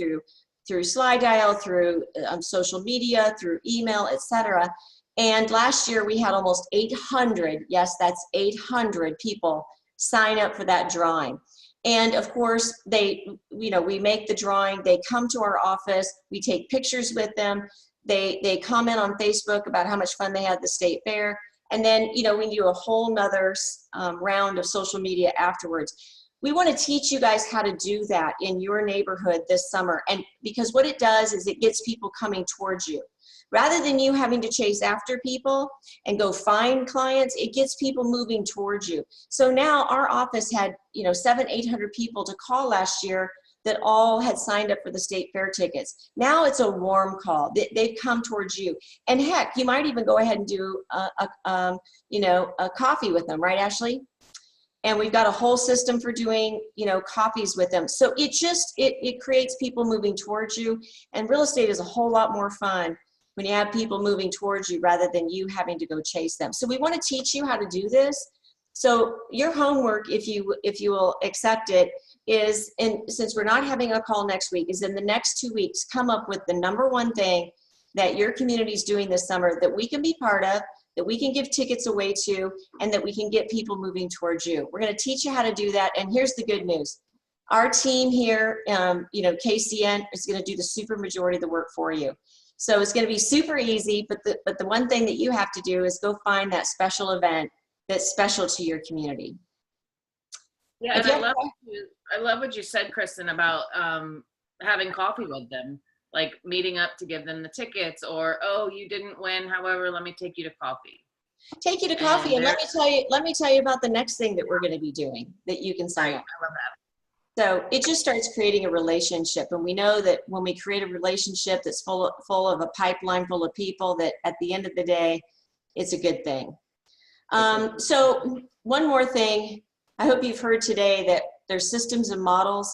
through slide dial, through social media, through email, etc. And last year we had almost 800, yes, that's 800 people sign up for that drawing. And of course, we make the drawing, they come to our office, we take pictures with them, they comment on Facebook about how much fun they had at the state fair. And then, we do a whole nother round of social media afterwards. We want to teach you guys how to do that in your neighborhood this summer. And because what it does is it gets people coming towards you. Rather than you having to chase after people and go find clients, it gets people moving towards you. So now our office had, 700-800 people to call last year that all had signed up for the state fair tickets. Now it's a warm call. They've come towards you. And heck, you might even go ahead and do a coffee with them, right, Ashley? And we've got a whole system for doing, coffees with them. So it creates people moving towards you. And real estate is a whole lot more fun when you have people moving towards you rather than you having to go chase them. So we want to teach you how to do this. So your homework, if you will accept it, is, since we're not having a call next week, is in the next 2 weeks, come up with the #1 thing that your community is doing this summer that we can be part of, that we can give tickets away to, and that we can get people moving towards you. We're going to teach you how to do that. And here's the good news. Our team here, KCN, is going to do the super majority of the work for you. So it's going to be super easy, but the one thing that you have to do is go find that special event that's special to your community. Yeah, and I love what you said, Kristen, about having coffee with them, like meeting up to give them the tickets, or, oh, you didn't win, however, let me take you to coffee. Take you to coffee, and there- let me tell you about the next thing that we're going to be doing that you can sign up. I love that. So it just starts creating a relationship, and we know that when we create a relationship that's full of a pipeline full of people, that at the end of the day, it's a good thing. So one more thing, I hope you've heard today that there's systems and models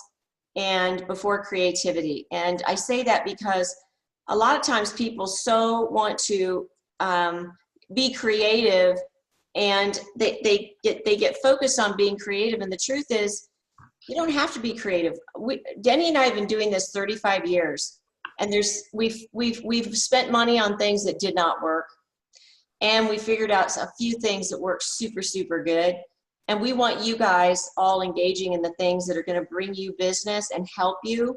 and before creativity. And I say that because a lot of times people so want to be creative, and they get focused on being creative. And the truth is, you don't have to be creative. Denny and I have been doing this 35 years, and we've spent money on things that did not work, and we figured out a few things that work super, super good. And we want you guys all engaging in the things that are going to bring you business and help you.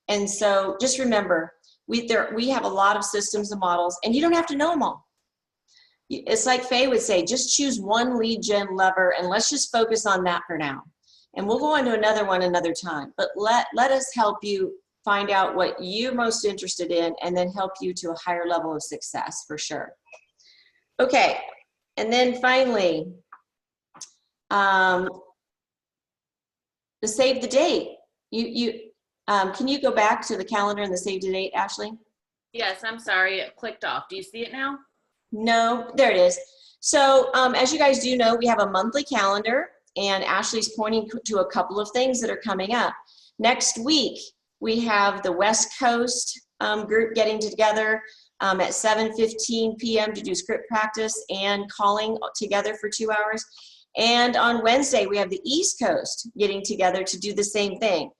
And so just remember, we have a lot of systems and models, and you don't have to know them all. It's like Faye would say, just choose one lead gen lever, and let's just focus on that for now. And we'll go on to another one another time. But let us help you find out what you're most interested in, and then help you to a higher level of success for sure. Okay, and then finally, the save the date. Can you go back to the calendar and the save the date, Ashley? Yes, I'm sorry, it clicked off. Do you see it now? No, there it is. So as you guys do know, we have a monthly calendar, and Ashley's pointing to a couple of things that are coming up. Next week, we have the West Coast group getting together at 7:15 p.m. to do script practice and calling together for 2 hours. And on Wednesday, we have the East Coast getting together to do the same thing.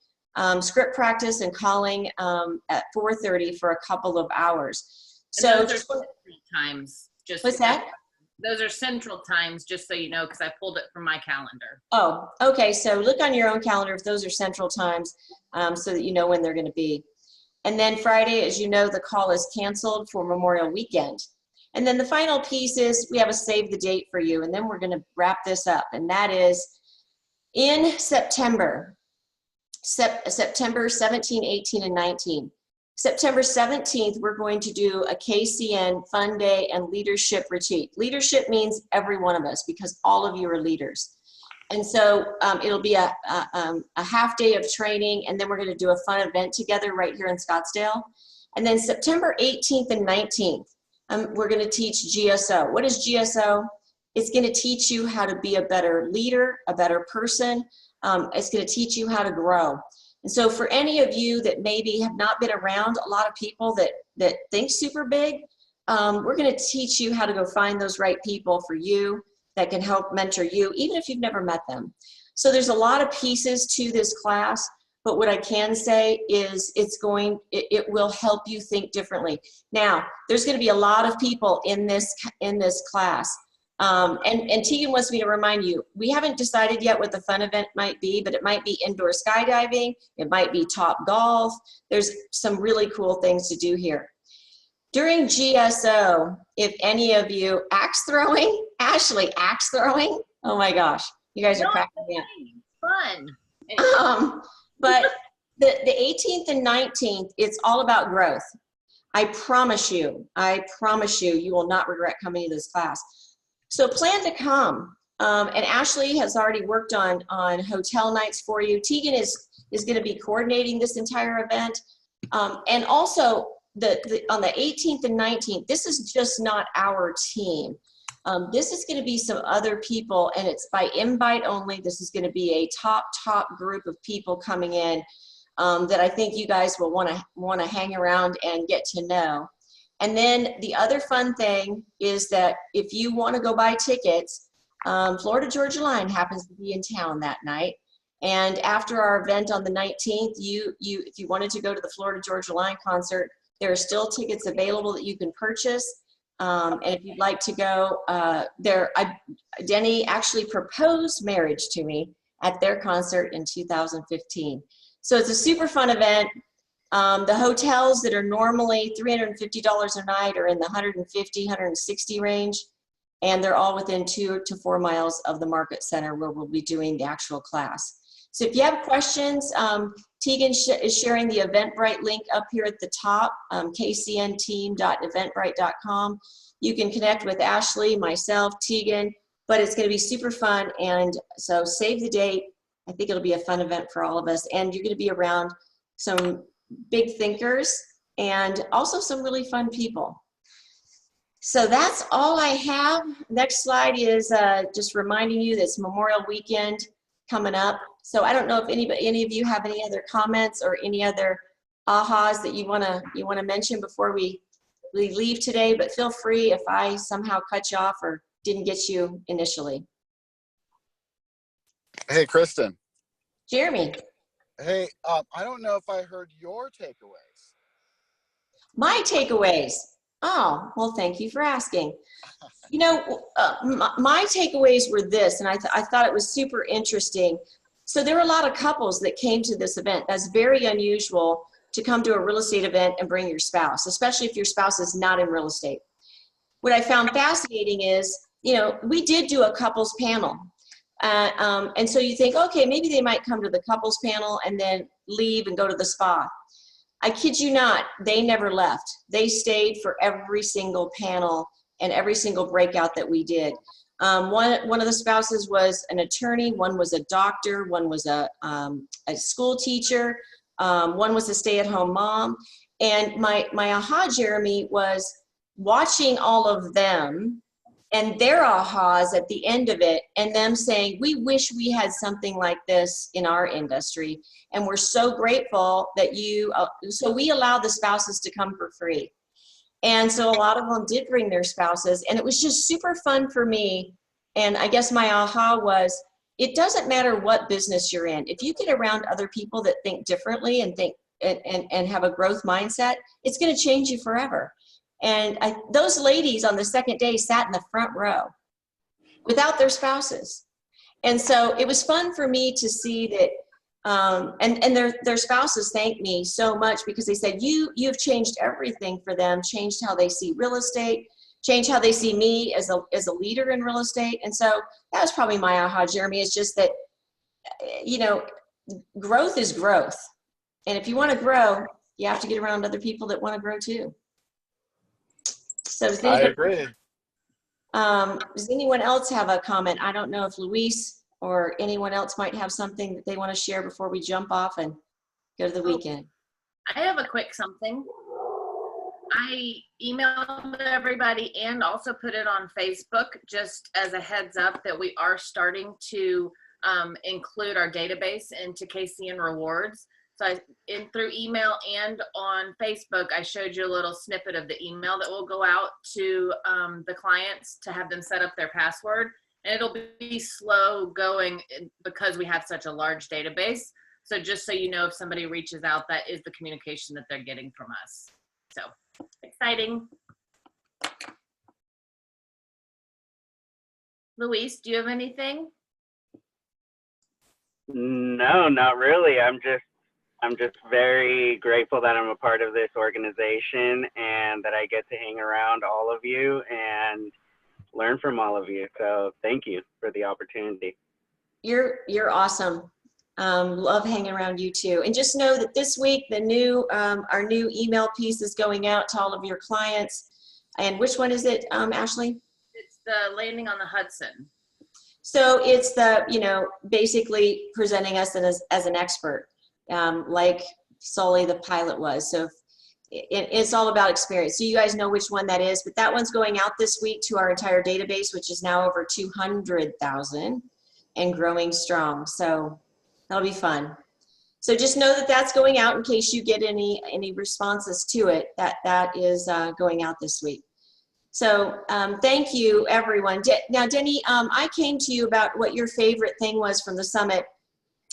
Script practice and calling at 4:30 for a couple of hours. So those are central times. What's that? Those are central times, just so you know, because I pulled it from my calendar. Oh, okay. So look on your own calendar if those are central times, so that you know when they're going to be. And then Friday, as you know, the call is canceled for Memorial Weekend. And then the final piece is we have a save the date for you, and then we're going to wrap this up. And that is in September 17, 18, and 19. September 17th, we're going to do a KCN Fun Day and Leadership Retreat. Leadership means every one of us, because all of you are leaders. And so it'll be a half day of training, and then we're going to do a fun event together right here in Scottsdale. And then September 18th and 19th, we're going to teach GSO. What is GSO? It's going to teach you how to be a better leader, a better person. It's going to teach you how to grow. And so for any of you that maybe have not been around a lot of people that think super big, we're going to teach you how to go find those right people for you that can help mentor you, even if you've never met them. So there's a lot of pieces to this class, but what I can say is it will help you think differently. Now, there's going to be a lot of people in this class. And Tegan wants me to remind you, we haven't decided yet what the fun event might be, but it might be indoor skydiving, it might be top golf. There's some really cool things to do here. During GSO, if any of you, axe throwing, Ashley, axe throwing, oh my gosh, you guys are cracking me up. Fun. But the 18th and 19th, it's all about growth. I promise you, you will not regret coming to this class. So plan to come. And Ashley has already worked on hotel nights for you. Tegan is going to be coordinating this entire event. And also on the 18th and 19th, this is just not our team. This is going to be some other people, and it's by invite only. This is going to be a top group of people coming in that I think you guys will want to hang around and get to know. And then the other fun thing is that if you want to go buy tickets, Florida Georgia Line happens to be in town that night. And after our event on the 19th, if you wanted to go to the Florida Georgia Line concert, there are still tickets available that you can purchase. And if you'd like to go, Denny actually proposed marriage to me at their concert in 2015. So it's a super fun event. The hotels that are normally $350 a night are in the $150, $160 range, and they're all within 2 to 4 miles of the market center where we'll be doing the actual class. So if you have questions, Tegan is sharing the Eventbrite link up here at the top, kcnteam.eventbrite.com. You can connect with Ashley, myself, Tegan, but it's going to be super fun. And so save the date. I think it'll be a fun event for all of us. And you're going to be around some big thinkers and also some really fun people. So that's all I have. Next slide is just reminding you that it's Memorial Weekend coming up. So I don't know if any of you have any other comments or any other ahas that you wanna mention before we leave today, but feel free if I somehow cut you off or didn't get you initially. Hey, Kristen. Jeremy. Hey, I don't know if I heard your takeaways. My takeaways. Oh, well, thank you for asking. You know, my takeaways were this, and I thought it was super interesting. So there were a lot of couples that came to this event. That's very unusual to come to a real estate event and bring your spouse, especially if your spouse is not in real estate. What I found fascinating is, you know, we did do a couples panel. And so you think, okay, maybe they might come to the couples panel and then leave and go to the spa. I kid you not, they never left. They stayed for every single panel and every single breakout that we did. One of the spouses was an attorney, one was a doctor, one was a school teacher, one was a stay-at-home mom. And my aha, Jeremy, was watching all of them and their ahas at the end of it, and them saying, we wish we had something like this in our industry. And we're so grateful that you, so we allow the spouses to come for free. And so a lot of them did bring their spouses, and it was just super fun for me. And I guess my aha was, it doesn't matter what business you're in. If you get around other people that think differently and think and have a growth mindset, it's going to change you forever. And those ladies on the second day sat in the front row without their spouses. And so it was fun for me to see that, and their spouses thanked me so much because they said, you've changed everything for them, changed how they see real estate, changed how they see me as a leader in real estate. And so that was probably my aha, Jeremy, is just that, you know, growth is growth. And if you want to grow, you have to get around other people that want to grow too. So I agree. Does anyone else have a comment? I don't know if Luis or anyone else might have something that they want to share before we jump off and go to the weekend. I have a quick something. I emailed everybody and also put it on Facebook just as a heads up that we are starting to include our database into KCN Rewards. So through email and on Facebook, I showed you a little snippet of the email that will go out to the clients to have them set up their password. And it'll be slow going because we have such a large database. So just so you know, if somebody reaches out, that is the communication that they're getting from us. So exciting. Luis, do you have anything? No, not really. I'm just very grateful that I'm a part of this organization and that I get to hang around all of you and learn from all of you. So thank you for the opportunity. You're awesome. Love hanging around you too. And just know that this week, our new email piece is going out to all of your clients. And which one is it, Ashley? It's the Landing on the Hudson. So it's the, you know, basically presenting us as an expert, like Sully the pilot was. So it's all about experience. So you guys know which one that is, but that one's going out this week to our entire database, which is now over 200,000 and growing strong. So that'll be fun. So just know that that's going out in case you get any responses to it. That is going out this week. So thank you, everyone. Now, Denny, I came to you about what your favorite thing was from the summit,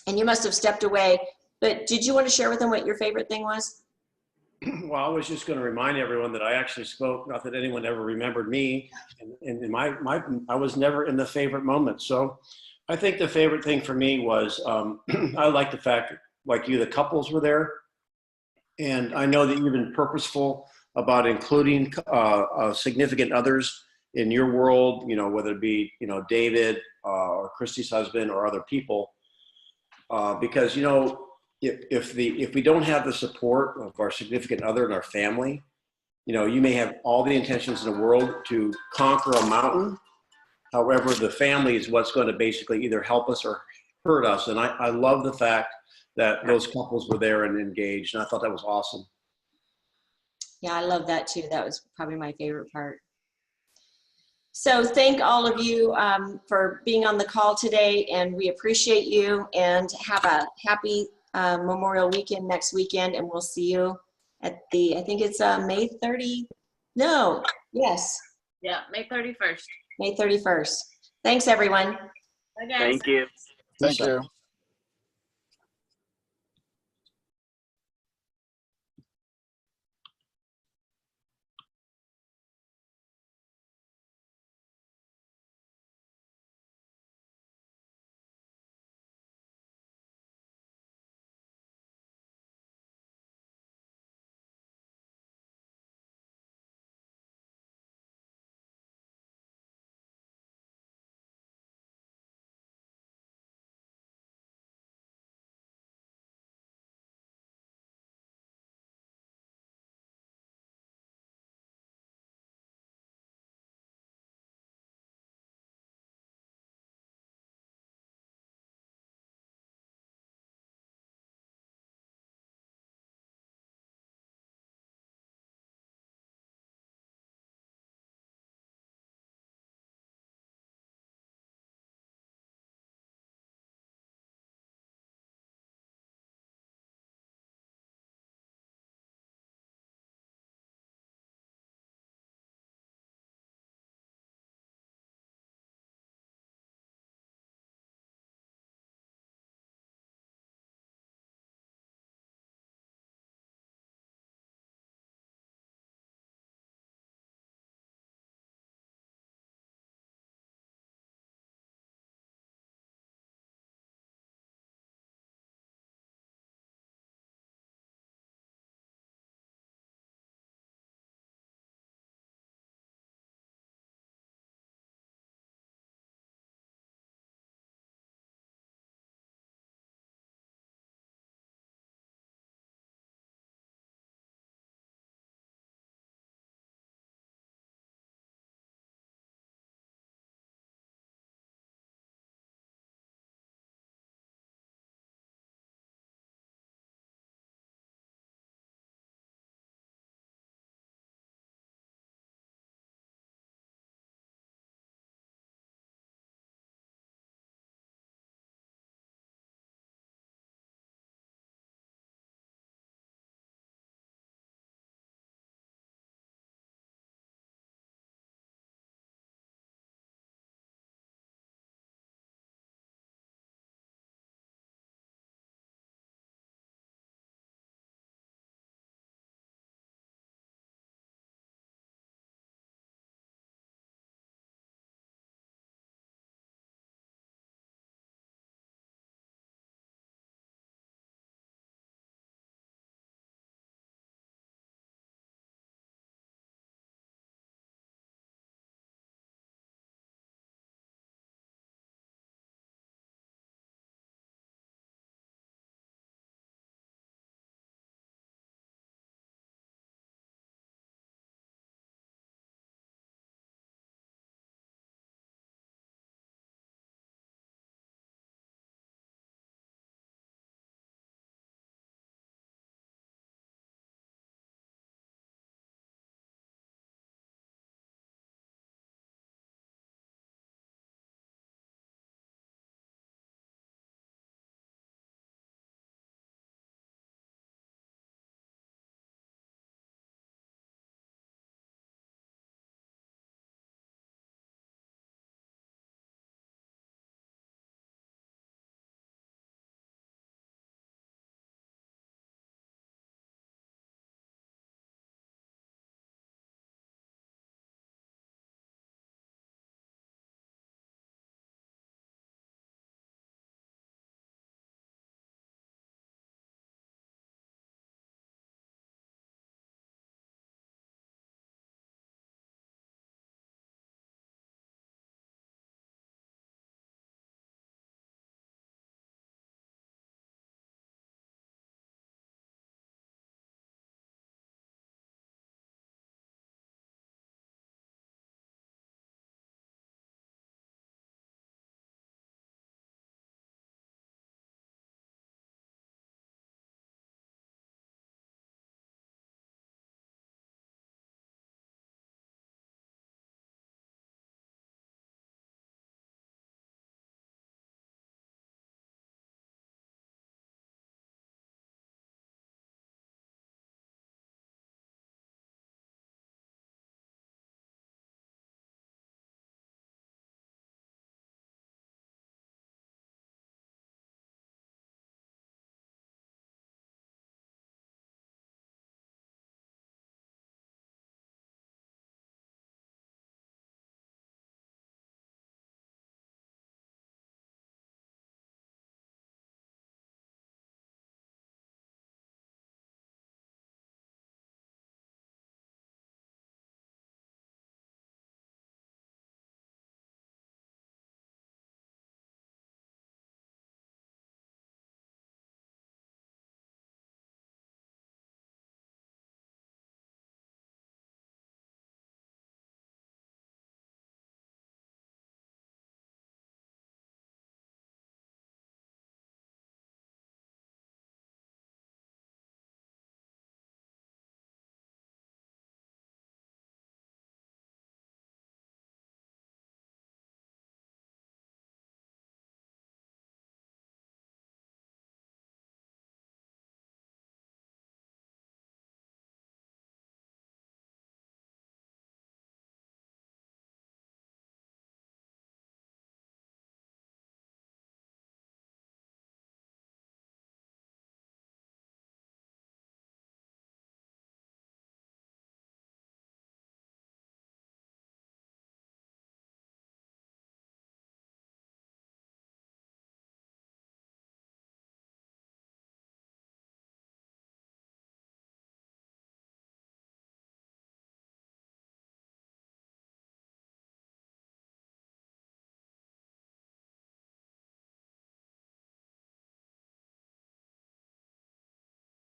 and you must have stepped away. But did you want to share with them what your favorite thing was? Well, I was just going to remind everyone that I actually spoke, not that anyone ever remembered me, and I was never in the favorite moment. So I think the favorite thing for me was, I like the fact that, like you, the couples were there. And I know that you've been purposeful about including significant others in your world, you know, whether it be, you know, David or Christy's husband or other people. because, you know, if we don't have the support of our significant other and our family, you know, you may have all the intentions in the world to conquer a mountain. However, the family is what's going to basically either help us or hurt us. And I love the fact that those couples were there and engaged. And I thought that was awesome. Yeah, I love that too. That was probably my favorite part. So thank all of you for being on the call today, and we appreciate you, and have a happy Memorial Weekend next weekend, and we'll see you at the, I think it's May 30, no, yes. Yeah, May 31st. May 31st. Thanks, everyone. Bye, guys. Thank you. Thank you.